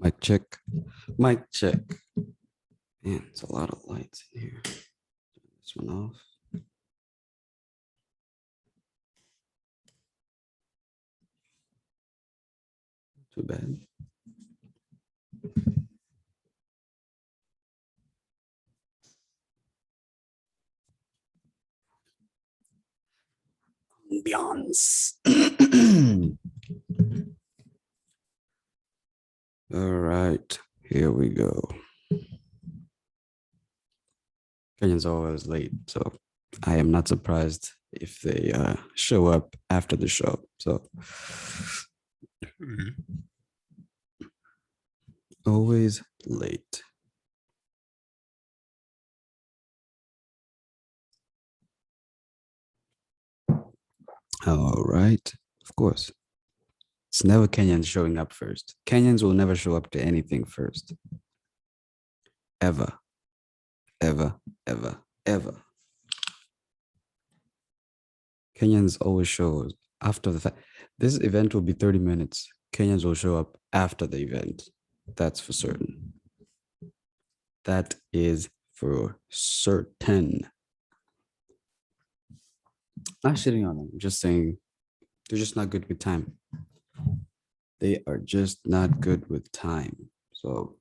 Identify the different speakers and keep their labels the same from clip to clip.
Speaker 1: Mic check. Mic check. Man, it's a lot of lights in here. Turn this one off. Too bad. Ambiance. All right, here we go. Kenyans are always late, so I am not surprised if they show up after the show. So always late. All right, of course. It's never Kenyans showing up first. Kenyans will never show up to anything first. Ever, ever, ever, ever. Kenyans always show after the fact. This event will be 30 minutes. Kenyans will show up after the event. That's for certain. That is for certain. Not shitting on them. I'm just saying they're just not good with time. They are just not good with time. So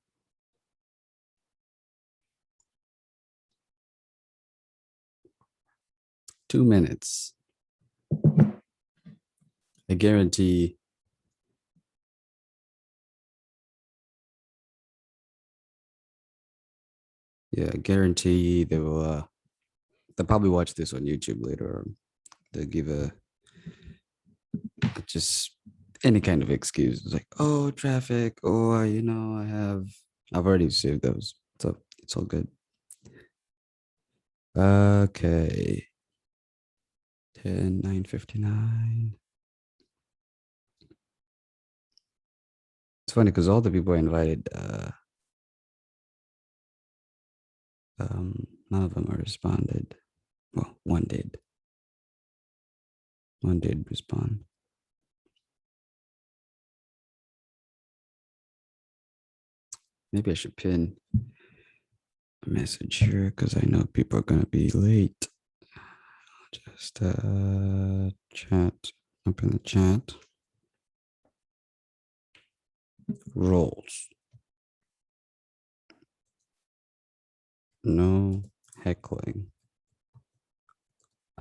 Speaker 1: 2 minutes. I guarantee I guarantee they will they'll probably watch this on YouTube later. They'll give a just any kind of excuse. It's like, oh, traffic, or I've already saved those. So it's all good. Okay. 9:59. It's funny because all the people I invited, none of them are responded. Well, one did. One did respond. Maybe I should pin a message here because I know people are gonna be late. Just chat, up in the chat. Roles. No heckling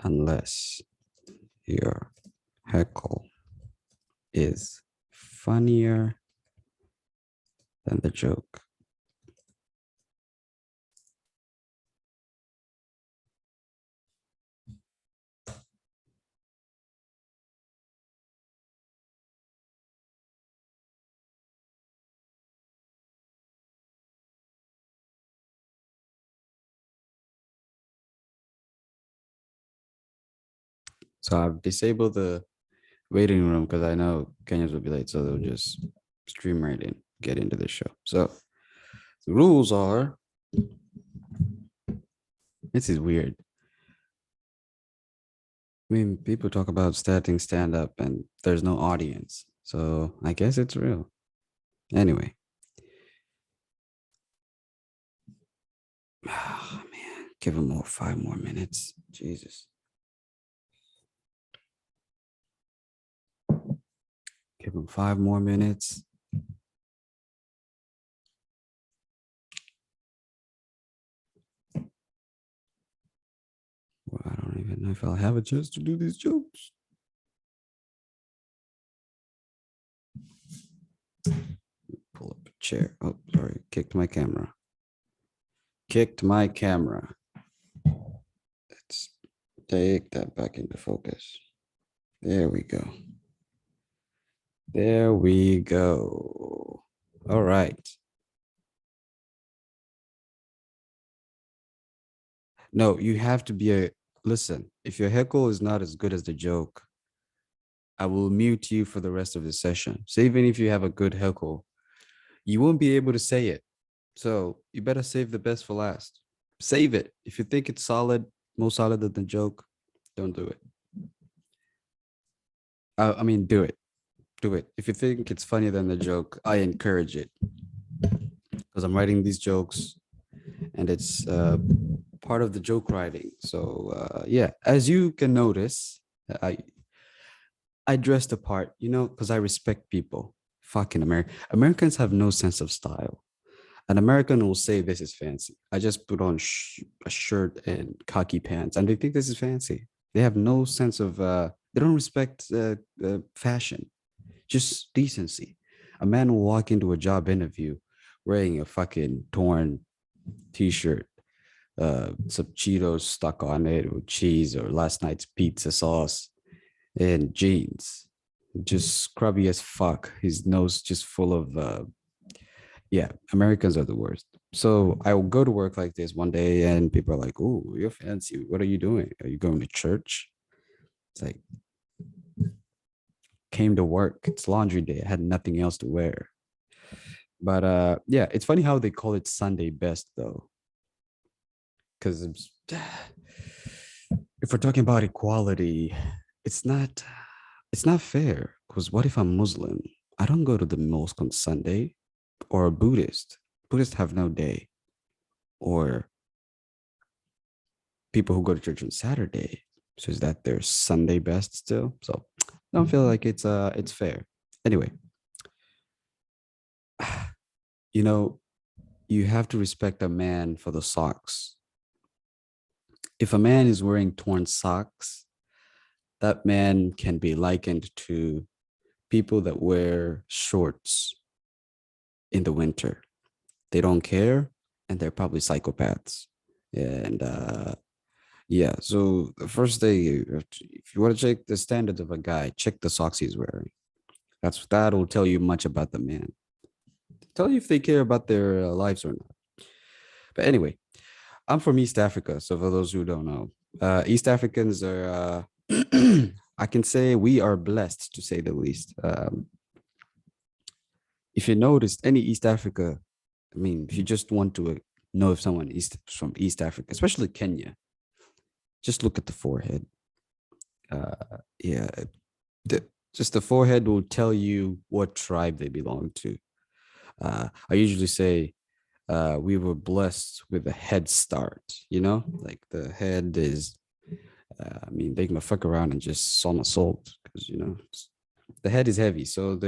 Speaker 1: unless your heckle is funnier than the joke. So I've disabled the waiting room because I know Kenyans will be late, so they'll just stream right in, get into the show. So the rules are, this is weird. I mean, people talk about starting stand up and there's no audience. So I guess it's real. Anyway. Oh, man, give them 5 more minutes. Jesus. Give them 5 more minutes. Well, I don't even know if I'll have a chance to do these jokes. Pull up a chair. Oh, sorry. Kicked my camera. Kicked my camera. Let's take that back into focus. There we go. There we go. All right. No, you have to be listen, if your heckle is not as good as the joke, I will mute you for the rest of the session. So even if you have a good heckle, you won't be able to say it. So you better save the best for last. Save it. If you think it's solid, more solid than the joke, don't do it. I mean, do it. Do it. If you think it's funnier than the joke, I encourage it. because I'm writing these jokes, and it's part of the joke writing. So yeah, as you can notice, I I dress the part, because I respect people. Fucking Americans have no sense of style. An American will say this is fancy. I just put on a shirt and khaki pants, and they think this is fancy. They have no sense of. They don't respect fashion, just decency. A man will walk into a job interview wearing a fucking torn t-shirt, some Cheetos stuck on it with cheese or last night's pizza sauce, and jeans, just scrubby as fuck. His nose just full of yeah, Americans are the worst. So I will go to work like this one day, and people are like, "Oh, you're fancy. What are you doing? Are you going to church?" It's like, came to work. It's laundry day. I had nothing else to wear. But yeah, it's funny how they call it Sunday best though, because if we're talking about equality, it's not it's not fair. Because what if I'm Muslim? I don't go to the mosque on Sunday, or a Buddhist. Buddhists have no day, or people who go to church on Saturday. So is that their Sunday best still? So I don't feel like it's fair. Anyway, you know, you have to respect a man for the socks. If a man is wearing torn socks, that man can be likened to people that wear shorts in the winter. They don't care, and they're probably psychopaths. And yeah, so the first day, if you want to check the standards of a guy, check the socks he's wearing. That'll tell you much about the man. Tell you if they care about their lives or not. But anyway, I'm from East Africa, so for those who don't know, East Africans are. I can say we are blessed, to say the least. If you noticed any East Africa, I mean, if you just want to know if someone is from East Africa, especially Kenya, just look at the forehead. Yeah, the, just the forehead will tell you what tribe they belong to. I usually say we were blessed with a head start, like the head is, I mean, they can fuck around and just somersault because, the head is heavy. So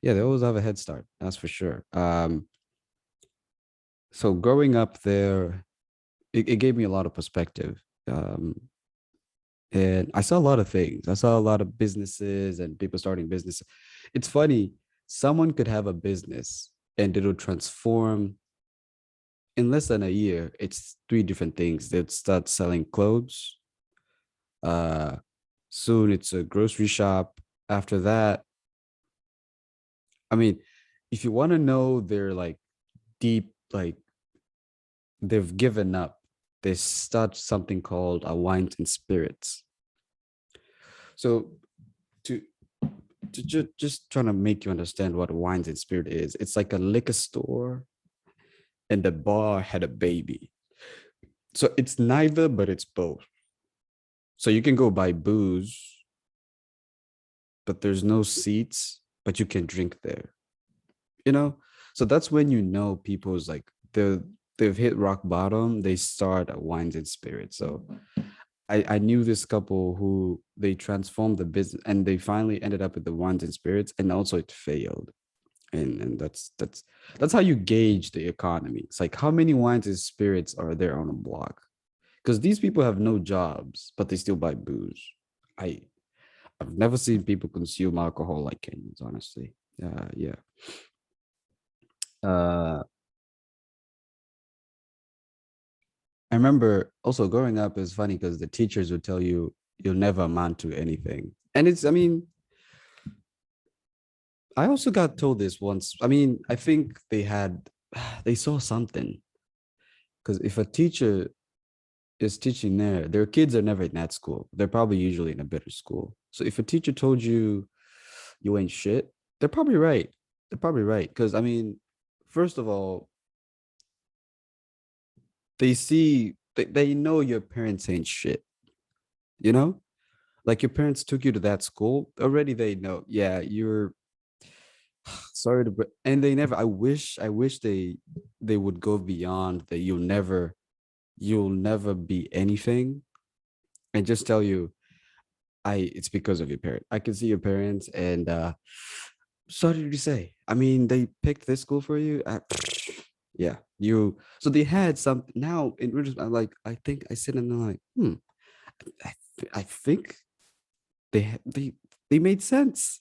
Speaker 1: yeah, they always have a head start. That's for sure. So growing up there, it gave me a lot of perspective. And I saw a lot of things. I saw a lot of businesses and people starting business. It's funny, someone could have a business and it'll transform in less than a year. It's three different things. They'd start selling clothes. Uh, soon it's a grocery shop. After that, I mean, if you want to know their like deep, like they've given up, they start something called a wines and spirits. So to just trying to make you understand what a wines and spirit is, it's like a liquor store and the bar had a baby. So it's neither, but it's both. So you can go buy booze, but there's no seats, but you can drink there. You know, so that's when people's like they've hit rock bottom. They start at wines and spirits. So I knew this couple who they transformed the business and they finally ended up with the wines and spirits, and also it failed. And that's how you gauge the economy. It's like how many wines and spirits are there on a block? Because these people have no jobs, but they still buy booze. I I've never seen people consume alcohol like Kenyans, honestly. Yeah. Uh, I remember also growing up is funny because the teachers would tell you you'll never amount to anything. And I mean, I also got told this once. I mean, I think they saw something. Because if a teacher is teaching there, their kids are never in that school. They're probably usually in a better school. So if a teacher told you you ain't shit, they're probably right. They're probably right. Because I mean, first of all, they know your parents ain't shit, you know? Like your parents took you to that school, already they know, yeah, Sorry to, and they never. I wish they would go beyond that. You'll never be anything, and just tell you, it's because of your parent. I can see your parents, and sorry to say. I mean, they picked this school for you. Yeah, you. So they had some. Now in retrospect, I think I sit and I'm like, I think they made sense.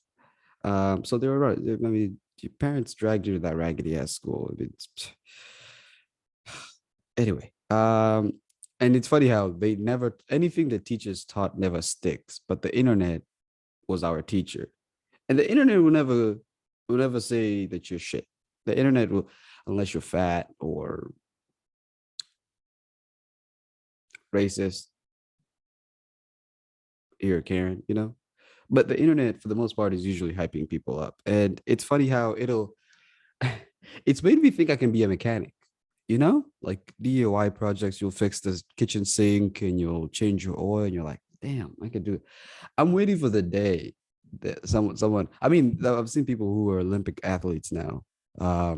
Speaker 1: So they were right. I mean, your parents dragged you to that raggedy ass school. I mean, anyway, and it's funny how they never anything the teachers taught never sticks, but the internet was our teacher, and the internet will never say that you're shit. The internet will, unless you're fat or racist, you're Karen, But the internet, for the most part, is usually hyping people up, and it's funny how it'll. It's made me think I can be a mechanic. Like DIY projects, you'll fix the kitchen sink and you'll change your oil, and you're like, damn, I can do it. I'm waiting for the day that someone. I mean, I've seen people who are Olympic athletes now.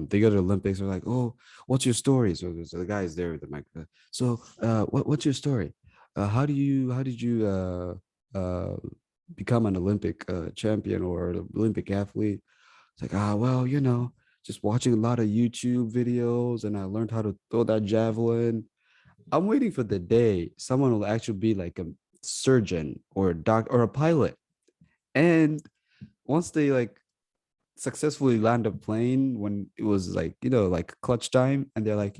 Speaker 1: They go to the Olympics. They're like, "Oh, what's your story?" So the guy is there with the microphone. So, what's your story? How did you become an Olympic champion or an Olympic athlete? It's like, well, just watching a lot of YouTube videos, and I learned how to throw that javelin. I'm waiting for the day someone will actually be like a surgeon or a doc or a pilot. And once they like successfully land a plane when it was like, like clutch time, and they're like,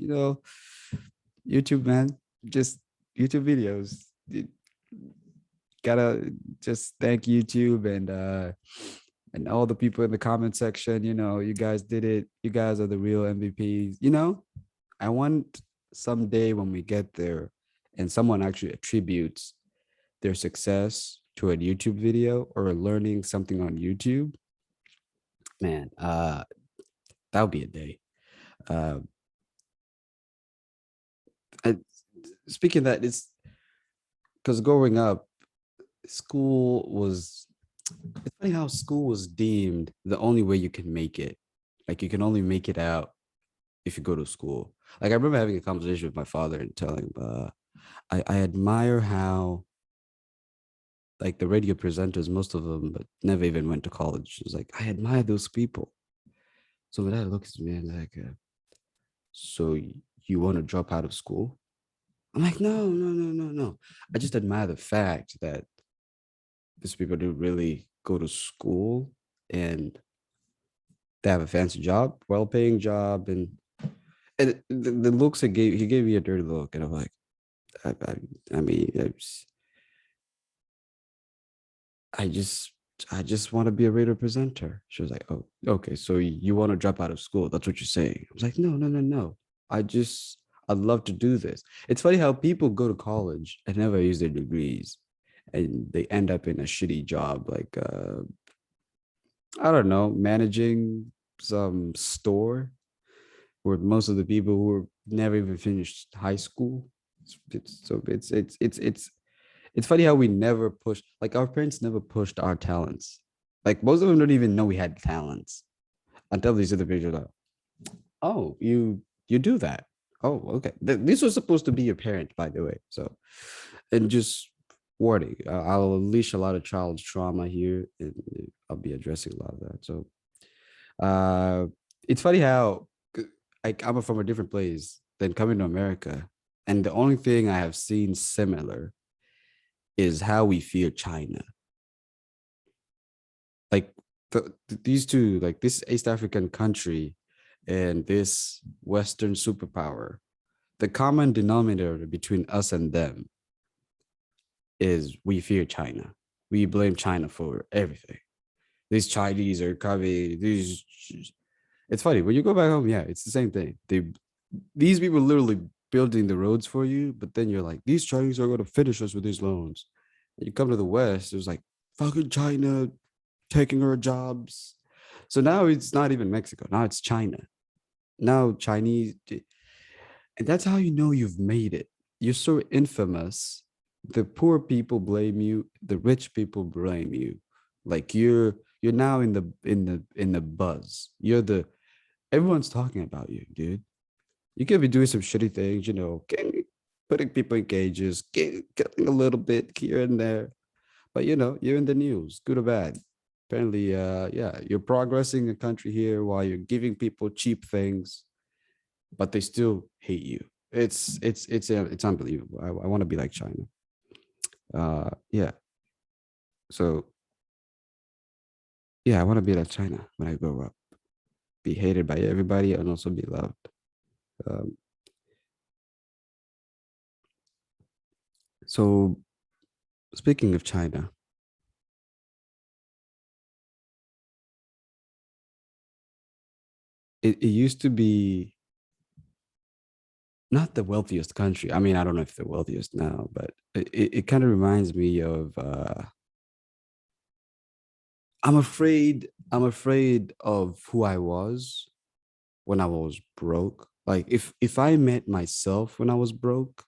Speaker 1: YouTube, man, just YouTube videos. You gotta just thank YouTube and all the people in the comment section. You guys did it. You guys are the real MVPs. I want someday when we get there and someone actually attributes their success to a YouTube video or learning something on YouTube, man, that would be a day. Uh, I, Speaking of that, it's because growing up, school was, it's funny how school was deemed the only way you can make it. Like you can only make it out if you go to school. Like I remember having a conversation with my father and telling him, I admire how like the radio presenters, most of them, but never even went to college. It was like, I admire those people. So my dad looks at me and like, so you want to drop out of school? I'm like, no, no, no, no, no. I just admire the fact that these people do really go to school and they have a fancy job, well-paying job, and the looks he gave me a dirty look, and I'm like, I, I, I mean, I just I just want to be a radio presenter. She was like, oh, okay, so you want to drop out of school? That's what you're saying? I was like, no, no, no, no. I'd love to do this. It's funny how people go to college and never use their degrees, and they end up in a shitty job, like I don't know, managing some store where most of the people who were never even finished high school. It's funny how we never pushed, like our parents never pushed our talents. Like most of them don't even know we had talents until they see the picture. Like, oh, you do that. Oh, okay. This was supposed to be your parent, by the way. So, and just warning, I'll unleash a lot of child's trauma here, and I'll be addressing a lot of that. So, uh, it's funny how I'm from a different place than coming to America, and the only thing I have seen similar is how we fear China. Like these two, like this East African country and this Western superpower, the common denominator between us and them is we fear China. We blame China for everything. These Chinese are coming. It's funny when you go back home. Yeah, it's the same thing. These people literally building the roads for you, but then you're like, these Chinese are going to finish us with these loans. And you come to the West, it was like fucking China taking our jobs. So now it's not even Mexico. Now it's China. Now Chinese, and that's how you know you've made it. You're so infamous. The poor people blame you. The rich people blame you. Like you're You're now in the buzz. Everyone's talking about you, dude. You could be doing some shitty things, putting people in cages, killing a little bit here and there. But you're in the news, good or bad. Apparently, yeah, you're progressing a country here while you're giving people cheap things, but they still hate you. It's unbelievable. I want to be like China. Yeah. So yeah, I want to be like China when I grow up. Be hated by everybody and also be loved. Um, so speaking of China, it used to be not the wealthiest country. I mean, I don't know if they're wealthiest now, but it kind of reminds me of I'm afraid of who I was when I was broke. Like if I met myself when I was broke,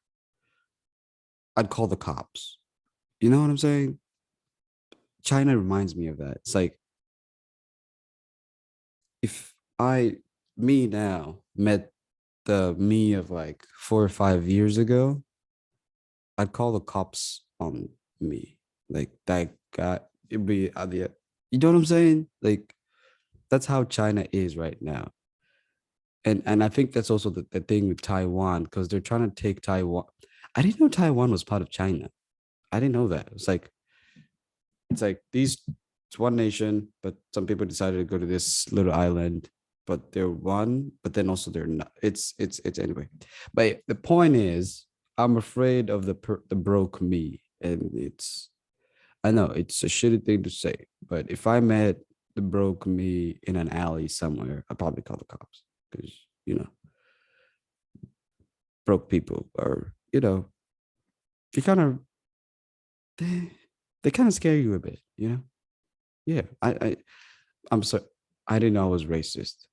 Speaker 1: I'd call the cops. You know what I'm saying? China reminds me of that. It's like if I me now met the me of like 4 or 5 years ago, I'd call the cops on me. Like that guy, it'd be at the you know what I'm saying? Like that's how China is right now. And I think that's also the thing with Taiwan, because they're trying to take Taiwan. I didn't know Taiwan was part of China. I didn't know that. It's like these it's one nation, but some people decided to go to this little island, but they're one, but then also they're not. It's anyway. But the point is, I'm afraid of the broke me, and I know it's a shitty thing to say, but if I met the broke me in an alley somewhere, I'd probably call the cops because you know broke people are you kind of they kind of scare you a bit. Yeah, I'm sorry. I didn't know I was racist.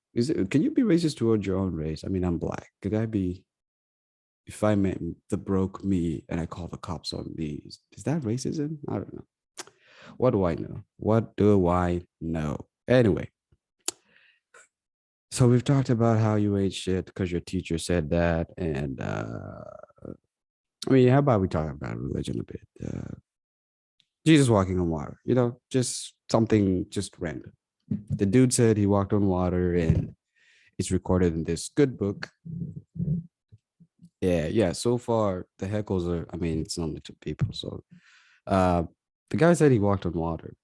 Speaker 1: Can you be racist towards your own race? I mean, I'm black. Could I be if I met the broke me and I call the cops on me? Is that racism? I don't know. What do I know? What do I know? Anyway, so we've talked about how you ate shit because your teacher said that, and I mean, how about we talk about religion a bit? Jesus walking on water, just something just random. The dude said he walked on water, and it's recorded in this good book. Yeah, yeah. So far, the heckles are. I mean, it's only two people. So, uh, the guy said he walked on water,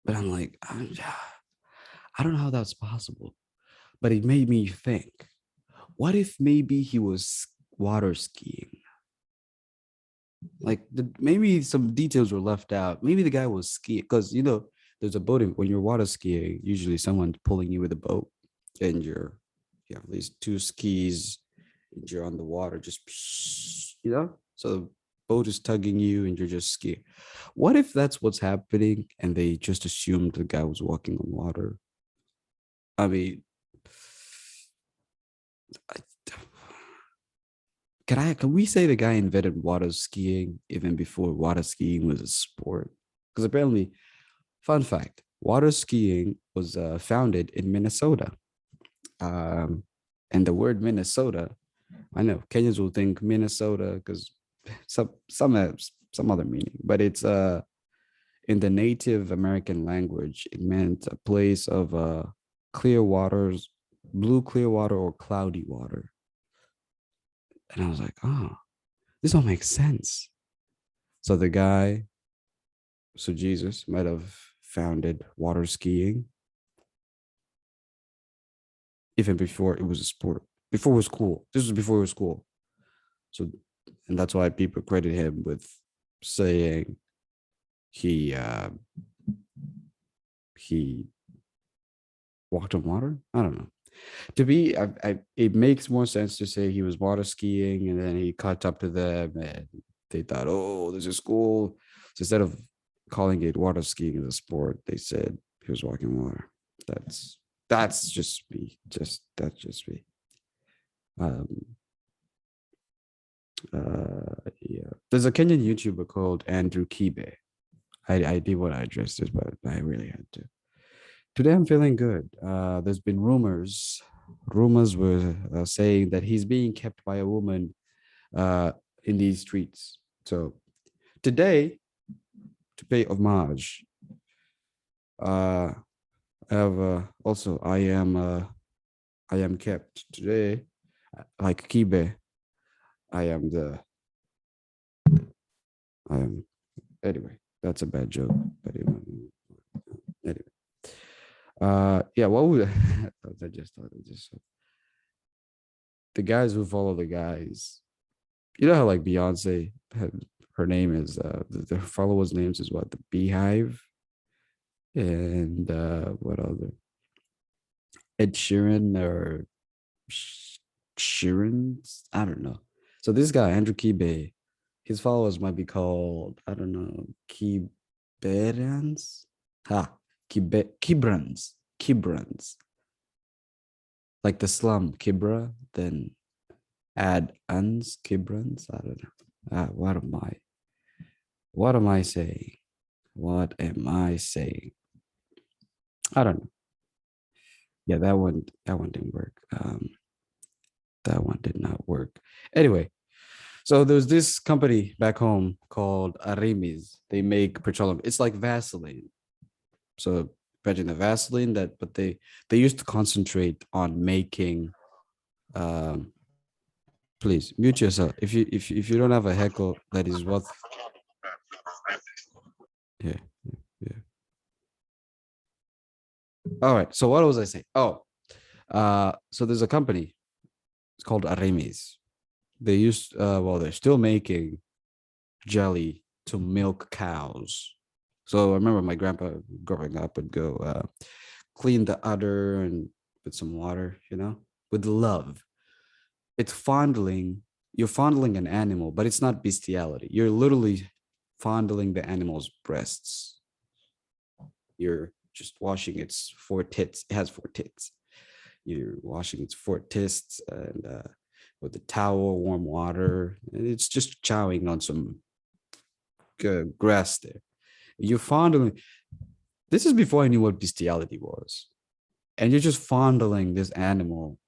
Speaker 1: but I'm like, I don't know how that's possible. But it made me think: what if maybe he was water skiing? Like, maybe some details were left out. Maybe the guy was skiing because there's a boating when you're water skiing. Usually, someone's pulling you with a boat, and you have at least two skis, and you're on the water, just So the boat is tugging you, and you're just skiing. What if that's what's happening, and they just assumed the guy was walking on water? I mean, I, can we say the guy invented water skiing even before water skiing was a sport? Because apparently, fun fact, water skiing was founded in Minnesota. Um, and the word Minnesota, I know Kenyans will think Minnesota because some have some other meaning, but it's in the Native American language, it meant a place of clear waters, blue clear water or cloudy water. And I was like, oh, this all makes sense. So Jesus might have founded water skiing even before it was a sport, before it was cool. This was before it was cool. So, and that's why people credit him with saying he he walked on water. I don't know. To be, it makes more sense to say he was water skiing and then he caught up to them and they thought, oh, this is cool. So instead of calling it water skiing as a sport, they said he was walking water. That's just me. That's just me. Um, yeah. There's a Kenyan YouTuber called Andrew Kibe. I did want to address this, but I really had to. Today I'm feeling good. There's been rumors were saying that he's being kept by a woman uh, in these streets. So today, to pay homage, uh, I have also I am kept today, like Kibe. I am the I am anyway. That's a bad joke, but anyway. Yeah. What would I just thought of just the guys who follow the guys. You know how like Beyonce had her name is the followers' names is what, the Beehive, and what other, Ed Sheeran or Sheeran, I don't know. So this guy Andrew Kibe, his followers might be called, I don't know, Kiberans, Kibrans, like the slum Kibra, then add uns Kibrans. I don't know. What am I saying? What am I saying? I don't know. Yeah, that one didn't work. That one did not work. Anyway, so there's this company back home called Arimis. They make petroleum. It's like Vaseline. So imagine the Vaseline that, but they used to concentrate on making. Um, please mute yourself. If you don't have a heckle, that is what. Yeah, yeah. All right. So what was I saying? Oh, so there's a company. It's called Arimis. They used, well, they're still making jelly to milk cows. So I remember my grandpa growing up would go clean the udder and with some water, with love. It's fondling. You're fondling an animal, but it's not bestiality. You're literally fondling the animal's breasts. You're just washing its four tits. It has four tits. You're washing its four tits and with a towel, warm water, and it's just chowing on some grass there. You're fondling. This is before I knew what bestiality was, and you're just fondling this animal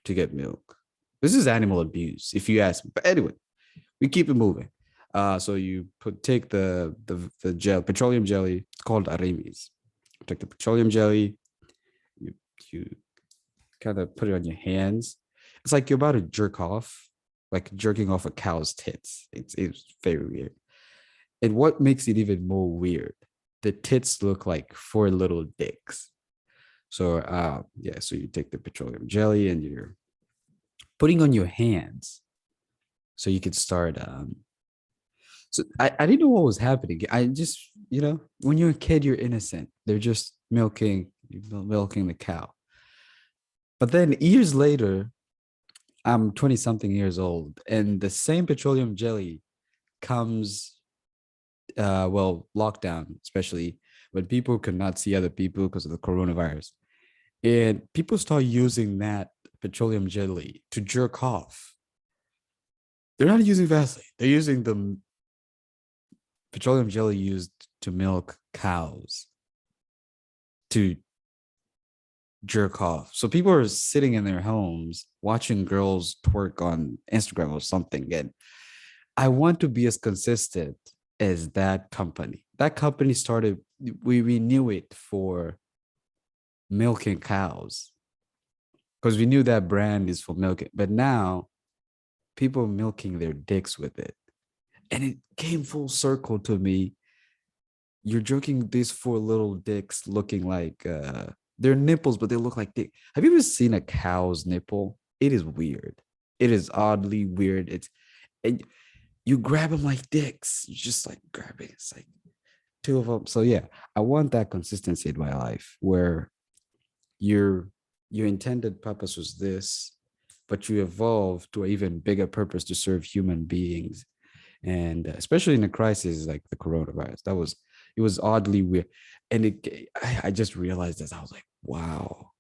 Speaker 1: to get milk. This is animal abuse, if you ask me. But anyway, we keep it moving. So you take the gel, petroleum jelly. It's called arimis. Take the petroleum jelly. You kind of put it on your hands. It's like you're about to jerk off, like jerking off a cow's tits. It's very weird. And what makes it even more weird, the tits look like four little dicks. So yeah, so you take the petroleum jelly and you're putting on your hands so you could start so I didn't know what was happening. I just, when you're a kid, you're innocent. They're just milking the cow. But then years later, I'm 20 something years old, and the same petroleum jelly comes, well, lockdown, especially when people could not see other people because of the coronavirus. And people start using that petroleum jelly to jerk off. They're not using Vaseline, they're using the petroleum jelly used to milk cows to jerk off. So people are sitting in their homes watching girls twerk on Instagram or something. And I want to be as consistent as that company. That company started, we knew it for milking cows because we knew that brand is for milking. But now people are milking their dicks with it. And it came full circle to me. You're jerking these four little dicks looking like they're nipples, but they look like dick. Have you ever seen a cow's nipple? It is weird. It is oddly weird. And you grab them like dicks. You just like grab it. It's like two of them. So yeah, I want that consistency in my life where your your intended purpose was this, but you evolved to an even bigger purpose to serve human beings. And especially in a crisis like the coronavirus, it was oddly weird. And I just realized this. I was like, wow,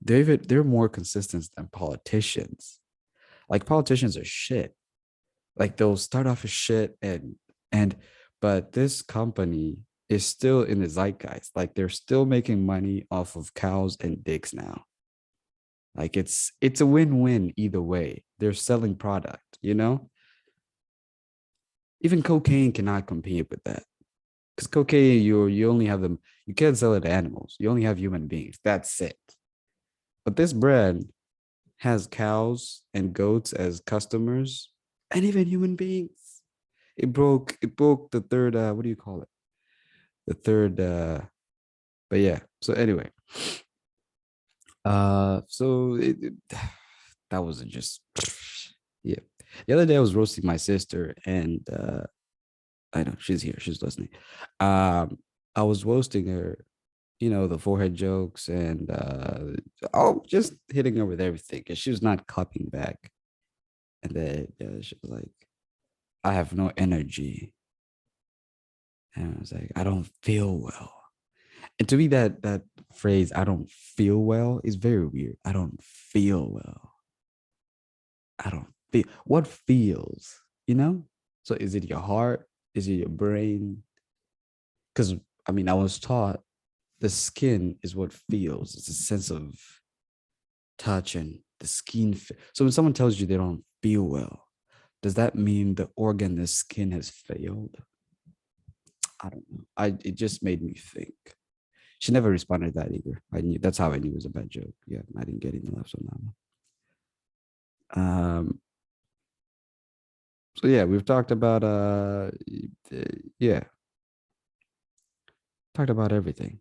Speaker 1: they're more consistent than politicians. Like politicians are shit. Like they'll start off as shit and but this company is still in the zeitgeist. Like they're still making money off of cows and dicks now. Like it's a win-win either way. They're selling product, you know? Even cocaine cannot compete with that. Because cocaine, you only have them, you can't sell it to animals. You only have human beings. That's it. But this brand has cows and goats as customers and even human beings. It broke the third what do you call it? The third but yeah. So anyway, that wasn't just yeah. The other day I was roasting my sister and I know she's here, she's listening. Um I was roasting her, you know, the forehead jokes and oh just hitting her with everything because she was not clapping back. And then she was like, I have no energy. And I was like, I don't feel well. And to me, that phrase, I don't feel well, is very weird. I don't feel well. I don't feel what feels, you know? So is it your heart? Is it your brain? Because I mean, I was taught the skin is what feels. It's a sense of touch and the skin. So when someone tells you they don't feel well, does that mean the organ, the skin has failed? I don't know. It just made me think. She never responded to that either. I knew that's how I knew it was a bad joke. Yeah, I didn't get any laughs on that one. So yeah, we've talked about yeah, talked about everything.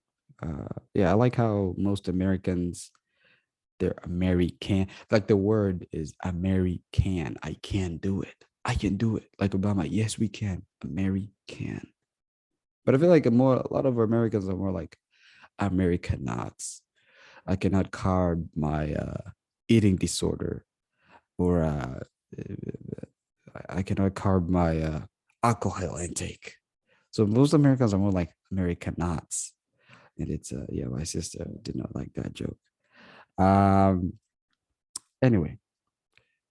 Speaker 1: Yeah, I like how most Americans they're American. Like the word is American. I can do it. I can do it. Like Obama, yes, we can. American. But I feel like a lot of Americans are more like Americanauts. I cannot curb my eating disorder, or I cannot curb my alcohol intake. So most Americans are more like Americanauts, and it's yeah, my sister did not like that joke. Um, anyway,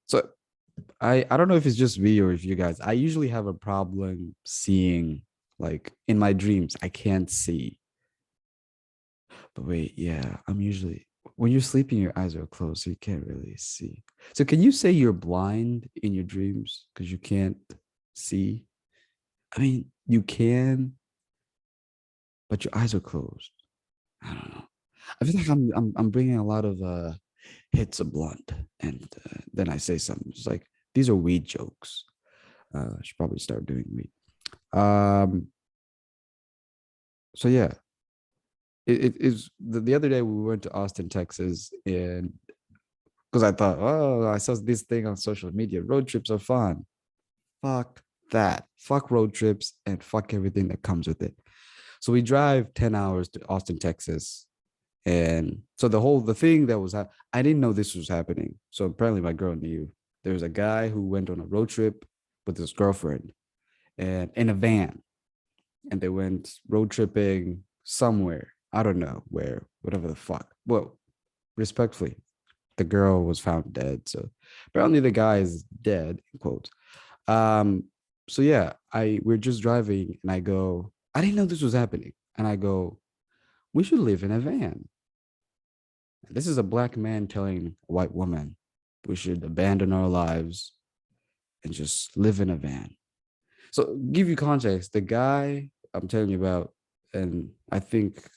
Speaker 1: so I don't know if it's just me or if you guys. I usually have a problem seeing, like in my dreams. I can't see. But wait, yeah, I'm usually when you're sleeping, your eyes are closed, so you can't really see. So can you say you're blind in your dreams because you can't see? I mean, you can, but your eyes are closed. I don't know. I feel like I'm bringing a lot of hits of blunt, and then I say something. It's like these are weed jokes. I should probably start doing weed. Um. So yeah, it is the other day we went to Austin, Texas, and because I thought, oh, I saw this thing on social media. Road trips are fun. Fuck that. Fuck road trips and fuck everything that comes with it. So we drive 10 hours to Austin, Texas. And so the thing that was, I didn't know this was happening. So apparently my girl knew. There was a guy who went on a road trip with his girlfriend and in a van. And they went road tripping somewhere. I don't know where, whatever the fuck. Well, respectfully, the girl was found dead. So apparently the guy is dead, in quotes. Um, so yeah, we're just driving and I go, I didn't know this was happening. And I go, we should live in a van. This is a black man telling a white woman we should abandon our lives and just live in a van. So give you context, the guy I'm telling you about, and I think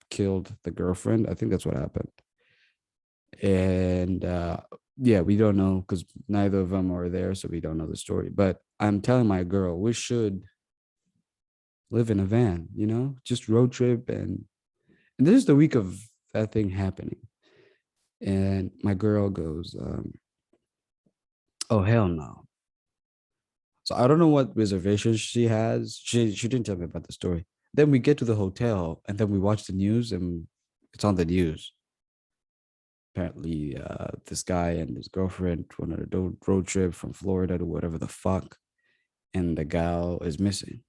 Speaker 1: killed the girlfriend. I think that's what happened. And yeah, we don't know because neither of them are there, so we don't know the story. But I'm telling my girl we should live in a van, you know, just road trip, and this is the week of that thing happening. And my girl goes, "Oh hell no!" So I don't know what reservations she has. She didn't tell me about the story. Then we get to the hotel, and then we watch the news, and it's on the news. Apparently, this guy and his girlfriend went on a road trip from Florida to whatever the fuck, and the gal is missing.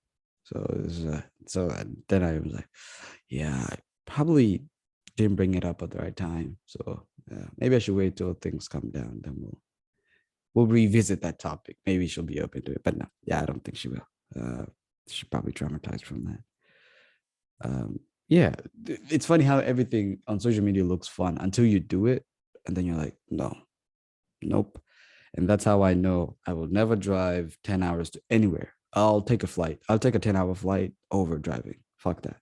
Speaker 1: So then I was like, yeah, I probably didn't bring it up at the right time. So maybe I should wait till things come down. Then we'll revisit that topic. Maybe she'll be open to it. But no, yeah, I don't think she will. She's probably traumatized from that. Yeah, it's funny how everything on social media looks fun until you do it, and then you're like, no, nope. And that's how I know I will never drive 10 hours to anywhere. I'll take a flight. I'll take a 10-hour flight over driving. Fuck that.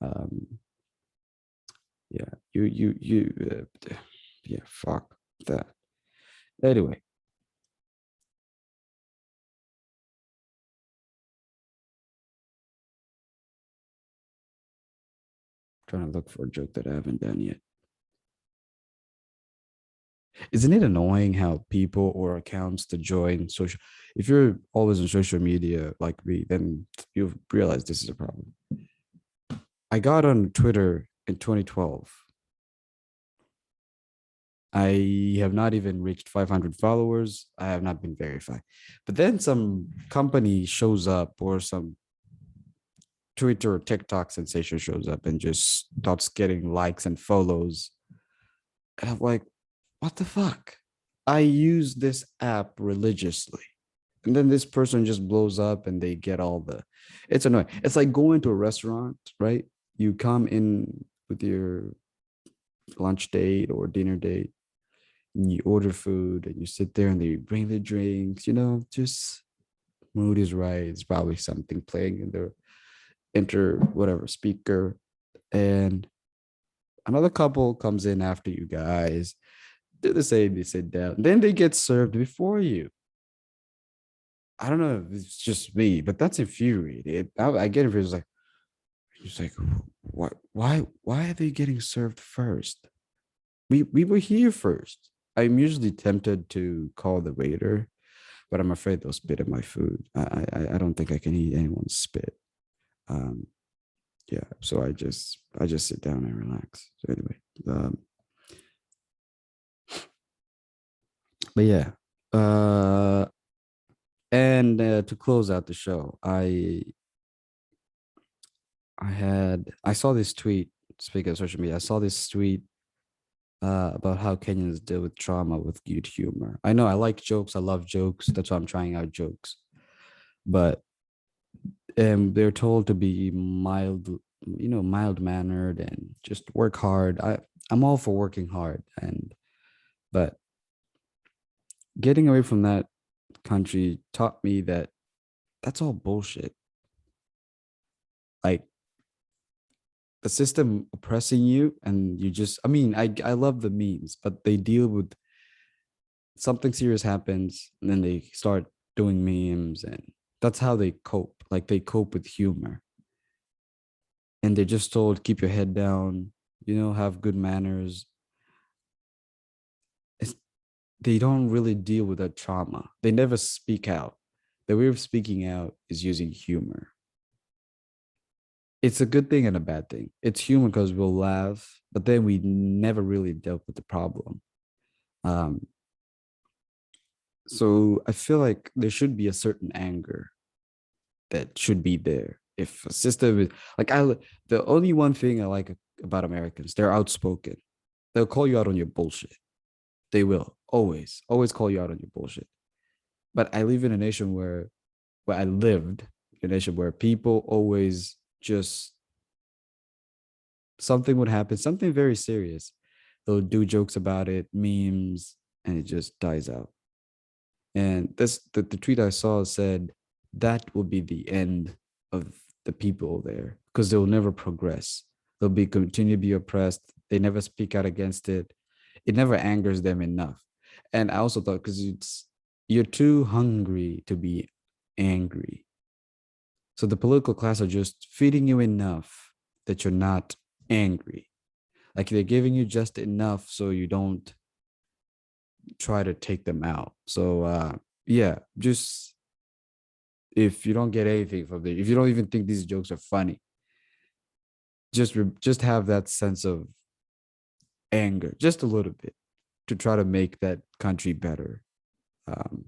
Speaker 1: Um, yeah, yeah, fuck that. Anyway, trying to look for a joke that I haven't done yet. Isn't it annoying how people or accounts to join social? If you're always on social media like me, then you'll realize this is a problem. I got on Twitter in 2012. I have not even reached 500 followers. I have not been verified. But then some company shows up or some Twitter or TikTok sensation shows up and just starts getting likes and follows. And I'm like, what the fuck? I use this app religiously. And then this person just blows up and they get all the, it's annoying. It's like going to a restaurant, right? You come in with your lunch date or dinner date and you order food and you sit there and they bring the drinks, just mood is right. It's probably something playing in the enter whatever speaker. And another couple comes in after you guys, do the same, they sit down, then they get served before you. I don't know if it's just me, but that's infuriating. I get it. It's like, what? Why are they getting served first? We were here first. I'm usually tempted to call the waiter, but I'm afraid they'll spit at my food. I don't think I can eat anyone's spit. Um, yeah. So I just sit down and relax. So anyway, um, but yeah. And to close out the show, I saw this tweet. Speaking of social media, I saw this tweet about how Kenyans deal with trauma with good humor. I know I like jokes. I love jokes. That's why I'm trying out jokes. But they're told to be mild, mild mannered and just work hard. I'm all for working hard, but getting away from that country taught me that that's all bullshit. Like the system oppressing you, and you just. I mean, I love the memes, but they deal with something serious happens and then they start doing memes, and that's how they cope. Like they cope with humor, and they're just told keep your head down, have good manners. It's, they don't really deal with that trauma. They never speak out. The way of speaking out is using humor. It's a good thing and a bad thing. It's humor because we'll laugh, but then we never really dealt with the problem. um so I feel like there should be a certain anger that should be there. If a system is like, the only one thing I like about Americans, they're outspoken. They'll call you out on your bullshit. They will always call you out on your bullshit. But I live in a nation where I lived in a nation where people always just something would happen, something very serious. They'll do jokes about it, memes, and it just dies out. And the tweet I saw said that will be the end of the people there because they'll never progress. They'll be continue to be oppressed. They never speak out against it. It never angers them enough. And I also thought because you're too hungry to be angry. So the political class are just feeding you enough that you're not angry. Like they're giving you just enough so you don't try to take them out. So yeah, just if you don't get anything from it, if you don't even think these jokes are funny, just have that sense of anger, just a little bit, to try to make that country better. Um,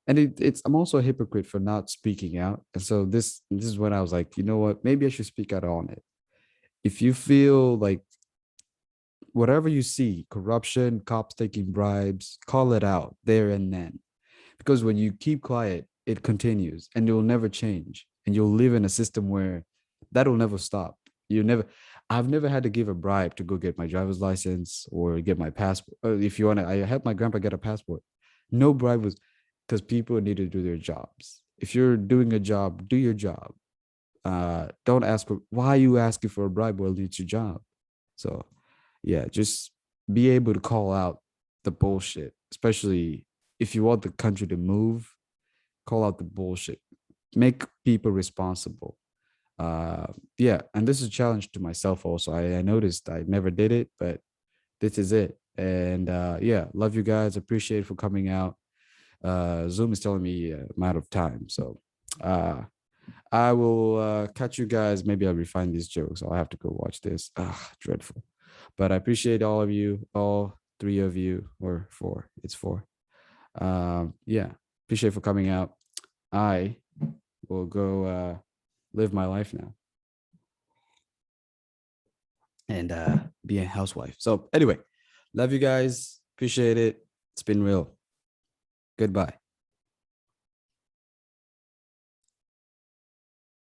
Speaker 1: and it's I'm also a hypocrite for not speaking out. And so this is when I was like, you know what, maybe I should speak out on it. If you feel like whatever you see, corruption, cops taking bribes, call it out there and then. Because when you keep quiet, it continues and it will never change. And you'll live in a system where That'll never stop. I've never had to give a bribe to go get my driver's license or get my passport. If you want to, I helped my grandpa get a passport. No bribe was, because people need to do their jobs. If you're doing a job, do your job. Don't ask for, why are you asking for a bribe while it's your job? So yeah, just be able to call out the bullshit, especially if you want the country to move, call out the bullshit, make people responsible. uh yeah, and this is a challenge to myself also. I noticed I never did it, but this is it. And yeah, love you guys, appreciate for coming out. Zoom is telling me I'm out of time, so uh I will catch you guys. Maybe I'll refine these jokes. I'll have to go watch this. Ah, dreadful. But I appreciate all of you, all three of you, or four. It's four. Yeah, appreciate for coming out. I will go live my life now and be a housewife. So anyway, love you guys. Appreciate it. It's been real. Goodbye.